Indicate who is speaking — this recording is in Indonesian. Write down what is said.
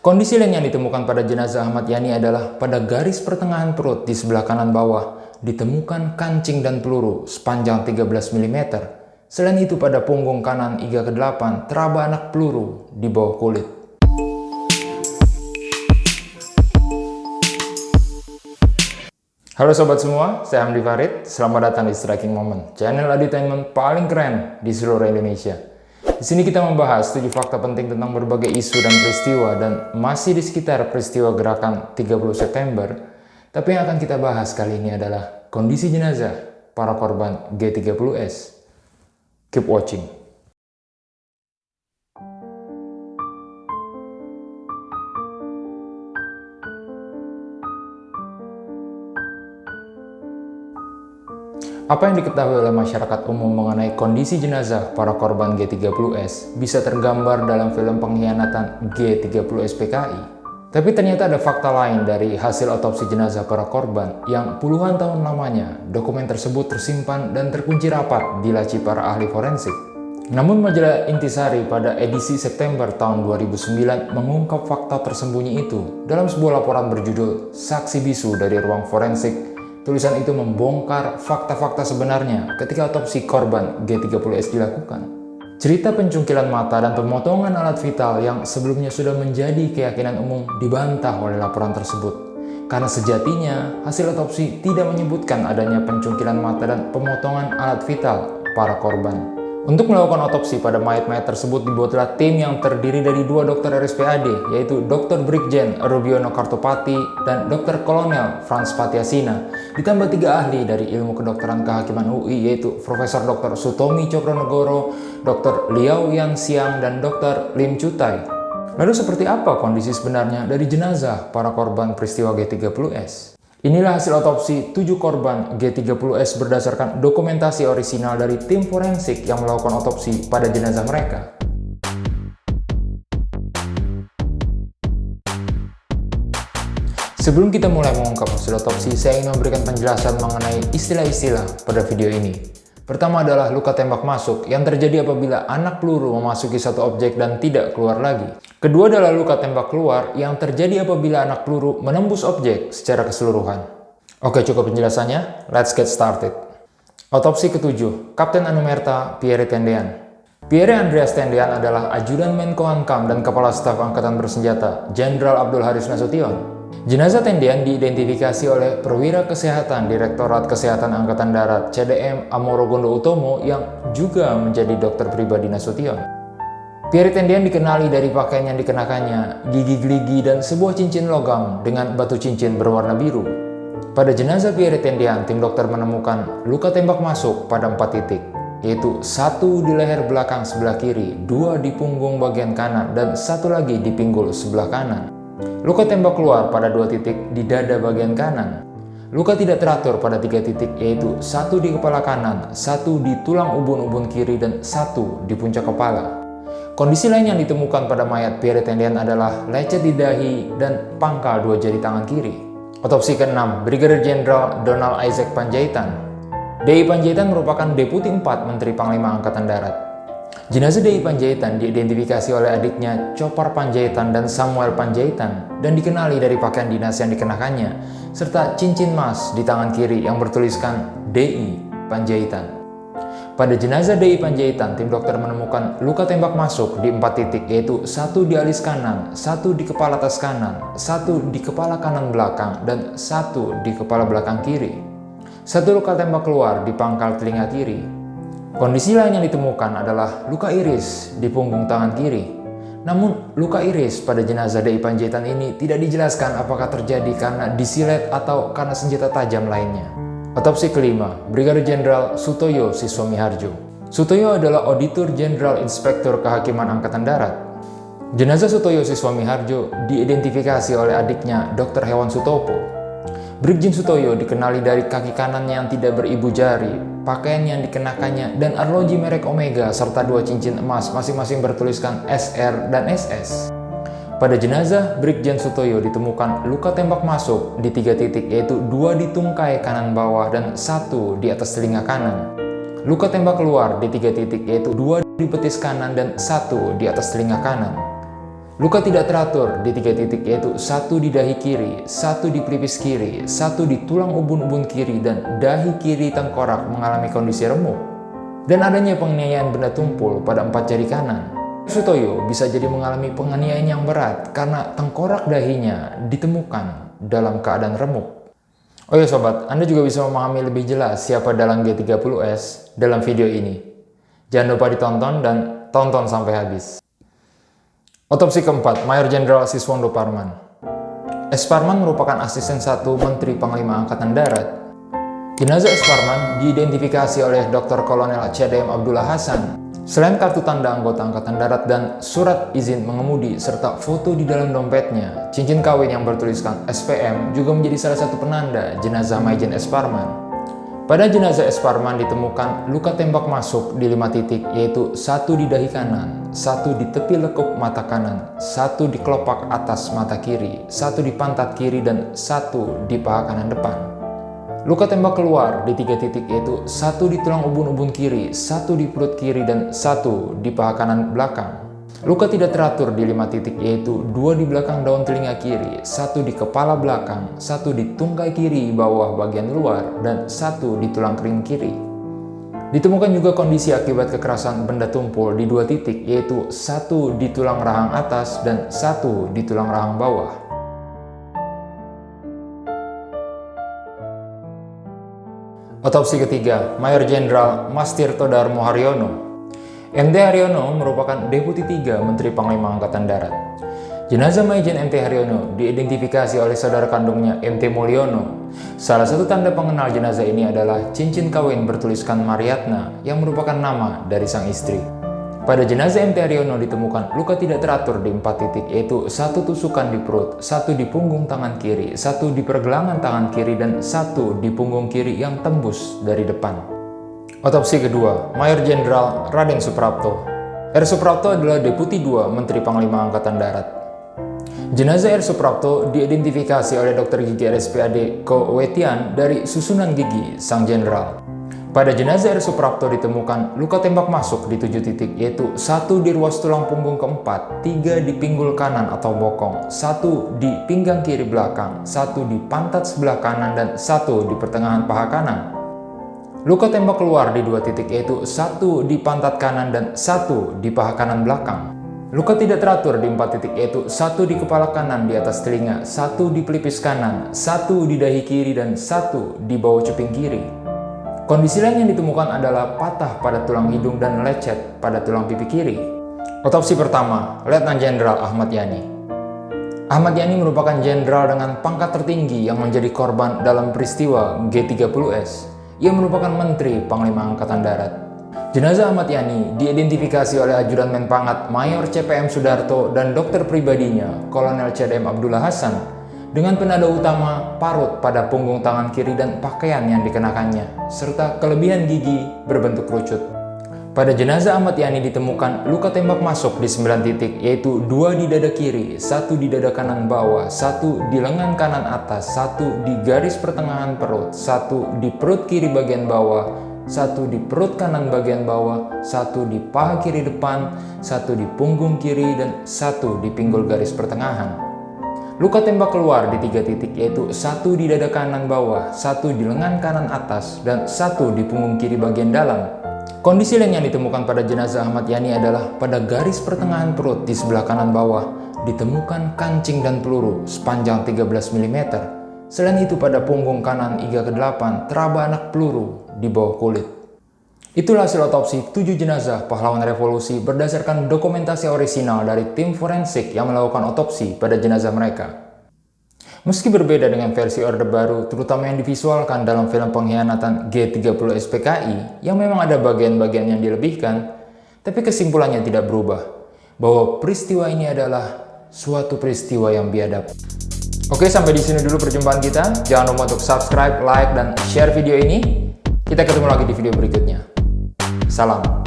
Speaker 1: Kondisi lain yang ditemukan pada jenazah Ahmad Yani adalah pada garis pertengahan perut di sebelah kanan bawah ditemukan kancing dan peluru sepanjang 13 mm. Selain itu pada punggung kanan iga ke-8 teraba anak peluru di bawah kulit. Halo sobat semua, saya Hamdi Farid. Selamat datang di Striking Moment, channel edutainment paling keren di seluruh Indonesia. Di sini kita membahas 7 fakta penting tentang berbagai isu dan peristiwa dan masih di sekitar peristiwa gerakan 30 September. Tapi yang akan kita bahas kali ini adalah kondisi jenazah para korban G30S. Keep watching. Apa yang diketahui oleh masyarakat umum mengenai kondisi jenazah para korban G30S bisa tergambar dalam film pengkhianatan G30S PKI. Tapi ternyata ada fakta lain dari hasil otopsi jenazah para korban yang puluhan tahun lamanya dokumen tersebut tersimpan dan terkunci rapat di laci para ahli forensik. Namun majalah Intisari pada edisi September tahun 2009 mengungkap fakta tersembunyi itu dalam sebuah laporan berjudul Saksi Bisu dari Ruang Forensik. Tulisan itu membongkar fakta-fakta sebenarnya ketika otopsi korban G30S dilakukan. Cerita pencungkilan mata dan pemotongan alat vital yang sebelumnya sudah menjadi keyakinan umum dibantah oleh laporan tersebut. Karena sejatinya hasil otopsi tidak menyebutkan adanya pencungkilan mata dan pemotongan alat vital para korban. Untuk melakukan otopsi pada mayat-mayat tersebut dibuatlah tim yang terdiri dari 2 dokter RSPAD, yaitu Dr. Brigjen Rubiono Kartopati dan Dr. Kolonel Frans Patiasina, ditambah 3 ahli dari ilmu kedokteran kehakiman UI, yaitu Profesor Dr. Sutomi Cokronegoro, Dr. Liao Yang Xiang, dan Dr. Lim Chutai. Lalu seperti apa kondisi sebenarnya dari jenazah para korban peristiwa G30S? Inilah hasil otopsi 7 korban G30S berdasarkan dokumentasi orisinal dari tim forensik yang melakukan otopsi pada jenazah mereka. Sebelum kita mulai mengungkap hasil otopsi, saya ingin memberikan penjelasan mengenai istilah-istilah pada video ini. Pertama adalah luka tembak masuk yang terjadi apabila anak peluru memasuki satu objek dan tidak keluar lagi. Kedua adalah luka tembak keluar yang terjadi apabila anak peluru menembus objek secara keseluruhan. Oke, cukup penjelasannya. Let's get started. Otopsi ke-7, Kapten Anumerta Pierre Tendean. Pierre Andreas Tendean adalah ajudan Menko Hankam dan Kepala Staf Angkatan Bersenjata Jenderal Abdul Haris Nasution. Jenazah Tendean diidentifikasi oleh Perwira Kesehatan Direktorat Kesehatan Angkatan Darat CDM Amorogondo Utomo yang juga menjadi dokter pribadi Nasution. Pierre Tendean dikenali dari pakaian yang dikenakannya, gigi geligi, dan sebuah cincin logam dengan batu cincin berwarna biru. Pada jenazah Pierre Tendean, tim dokter menemukan luka tembak masuk pada 4 titik, yaitu 1 di leher belakang sebelah kiri, 2 di punggung bagian kanan, dan 1 lagi di pinggul sebelah kanan. Luka tembak keluar pada 2 titik di dada bagian kanan. Luka tidak teratur pada 3 titik, yaitu 1 di kepala kanan, 1 di tulang ubun-ubun kiri, dan 1 di puncak kepala. Kondisi lain yang ditemukan pada mayat Pierre Tendean adalah lecet di dahi dan pangkal 2 jari tangan kiri. Otopsi ke-6, Brigadir Jenderal Donald Isaac Panjaitan. DI Panjaitan merupakan Deputi 4 Menteri Panglima Angkatan Darat. Jenazah DI Panjaitan diidentifikasi oleh adiknya Chopar Panjaitan dan Samuel Panjaitan dan dikenali dari pakaian dinas yang dikenakannya serta cincin emas di tangan kiri yang bertuliskan DI Panjaitan. Pada jenazah DI Panjaitan, tim dokter menemukan luka tembak masuk di 4 titik, yaitu 1 di alis kanan, 1 di kepala atas kanan, 1 di kepala kanan belakang, dan 1 di kepala belakang kiri. 1 luka tembak keluar di pangkal telinga kiri. Kondisi lain yang ditemukan adalah luka iris di punggung tangan kiri. Namun, luka iris pada jenazah DI Panjaitan ini tidak dijelaskan apakah terjadi karena disilet atau karena senjata tajam lainnya. Otopsi ke-5, Brigadir Jenderal Sutoyo Siswomiharjo. Sutoyo adalah Auditor Jenderal Inspektur Kehakiman Angkatan Darat. Jenazah Sutoyo Siswomiharjo diidentifikasi oleh adiknya Dr. Hewan Sutopo. Brigjen Sutoyo dikenali dari kaki kanannya yang tidak beribu jari, pakaian yang dikenakannya, dan arloji merek Omega serta 2 cincin emas masing-masing bertuliskan SR dan SS. Pada jenazah Brigjen Sutoyo ditemukan luka tembak masuk di 3 titik, yaitu 2 di tungkai kanan bawah dan 1 di atas telinga kanan. Luka tembak keluar di 3 titik, yaitu 2 di betis kanan dan 1 di atas telinga kanan. Luka tidak teratur di 3 titik, yaitu 1 di dahi kiri, 1 di pelipis kiri, 1 di tulang ubun-ubun kiri, dan dahi kiri tengkorak mengalami kondisi remuk. Dan adanya penganiayaan benda tumpul pada 4 jari kanan. Sutoyo bisa jadi mengalami penganiayaan yang berat karena tengkorak dahinya ditemukan dalam keadaan remuk. Oh ya sobat, Anda juga bisa memahami lebih jelas siapa dalang G30S dalam video ini. Jangan lupa ditonton dan tonton sampai habis. Otopsi keempat, Mayor Jenderal Siswondo Parman. S. Parman merupakan asisten 1 Menteri Panglima Angkatan Darat. Jenazah S. Parman diidentifikasi oleh Dr. Kolonel CDM Abdullah Hasan. Selain kartu tanda anggota Angkatan Darat dan surat izin mengemudi serta foto di dalam dompetnya, cincin kawin yang bertuliskan SPM juga menjadi salah satu penanda jenazah Maijen S. Parman. Pada jenazah S. Parman ditemukan luka tembak masuk di 5 titik, yaitu 1 di dahi kanan, 1 di tepi lekuk mata kanan, 1 di kelopak atas mata kiri, 1 di pantat kiri, dan 1 di paha kanan depan. Luka tembak keluar di 3 titik, yaitu 1 di tulang ubun-ubun kiri, 1 di perut kiri, dan 1 di paha kanan belakang. Luka tidak teratur di 5 titik, yaitu 2 di belakang daun telinga kiri, 1 di kepala belakang, 1 di tungkai kiri bawah bagian luar, dan 1 di tulang kering kiri. Ditemukan juga kondisi akibat kekerasan benda tumpul di 2 titik, yaitu 1 di tulang rahang atas dan 1 di tulang rahang bawah. Otopsi ketiga, Mayor Jenderal Mas Tirto Darmo Haryono. MT Haryono merupakan Deputi 3 Menteri Panglima Angkatan Darat. Jenazah Maijen MT Haryono diidentifikasi oleh saudara kandungnya MT Mulyono. Salah satu tanda pengenal jenazah ini adalah cincin kawin bertuliskan Mariatna yang merupakan nama dari sang istri. Pada jenazah MT Haryono ditemukan luka tidak teratur di 4 titik, yaitu 1 tusukan di perut, 1 di punggung tangan kiri, 1 di pergelangan tangan kiri, dan 1 di punggung kiri yang tembus dari depan. Otopsi kedua, Mayor Jenderal Raden Suprapto. R. Suprapto adalah Deputi 2 Menteri Panglima Angkatan Darat. Jenazah R. Suprapto diidentifikasi oleh Dr. Gigi RSPAD Ko Wetian dari susunan gigi sang jenderal. Pada jenazah R. Suprapto ditemukan luka tembak masuk di 7 titik, yaitu 1 di ruas tulang punggung keempat, 3 di pinggul kanan atau bokong, 1 di pinggang kiri belakang, 1 di pantat sebelah kanan, dan 1 di pertengahan paha kanan. Luka tembak keluar di 2 titik, yaitu 1 di pantat kanan dan 1 di paha kanan belakang. Luka tidak teratur di 4 titik, yaitu 1 di kepala kanan di atas telinga, 1 di pelipis kanan, 1 di dahi kiri, dan 1 di bawah cuping kiri. Kondisi lain yang ditemukan adalah patah pada tulang hidung dan lecet pada tulang pipi kiri. Otopsi pertama, Letnan Jenderal Ahmad Yani. Ahmad Yani merupakan jenderal dengan pangkat tertinggi yang menjadi korban dalam peristiwa G30S. Ia merupakan Menteri Panglima Angkatan Darat. Jenazah Ahmad Yani diidentifikasi oleh ajudan Menpangat Mayor CPM Sudarto dan dokter pribadinya Kolonel CDM Abdullah Hasan dengan penanda utama parut pada punggung tangan kiri dan pakaian yang dikenakannya, serta kelebihan gigi berbentuk kerucut. Pada jenazah Ahmad Yani ditemukan luka tembak masuk di 9 titik, yaitu 2 di dada kiri, 1 di dada kanan bawah, 1 di lengan kanan atas, 1 di garis pertengahan perut, 1 di perut kiri bagian bawah, 1 di perut kanan bagian bawah, 1 di paha kiri depan, 1 di punggung kiri, dan 1 di pinggul garis pertengahan. Luka tembak keluar di 3 titik, yaitu 1 di dada kanan bawah, 1 di lengan kanan atas, dan 1 di punggung kiri bagian dalam. Kondisi lain yang ditemukan pada jenazah Ahmad Yani adalah pada garis pertengahan perut di sebelah kanan bawah ditemukan kancing dan peluru sepanjang 13 mm. Selain itu pada punggung kanan iga ke-8 teraba anak peluru di bawah kulit. Itulah hasil otopsi 7 jenazah pahlawan revolusi berdasarkan dokumentasi orisinal dari tim forensik yang melakukan otopsi pada jenazah mereka. Meski berbeda dengan versi Orde Baru, terutama yang divisualkan dalam film pengkhianatan G30S PKI, yang memang ada bagian-bagian yang dilebihkan, tapi kesimpulannya tidak berubah, bahwa peristiwa ini adalah suatu peristiwa yang biadab. Oke, sampai di sini dulu perjumpaan kita. Jangan lupa untuk subscribe, like, dan share video ini. Kita ketemu lagi di video berikutnya. Salam.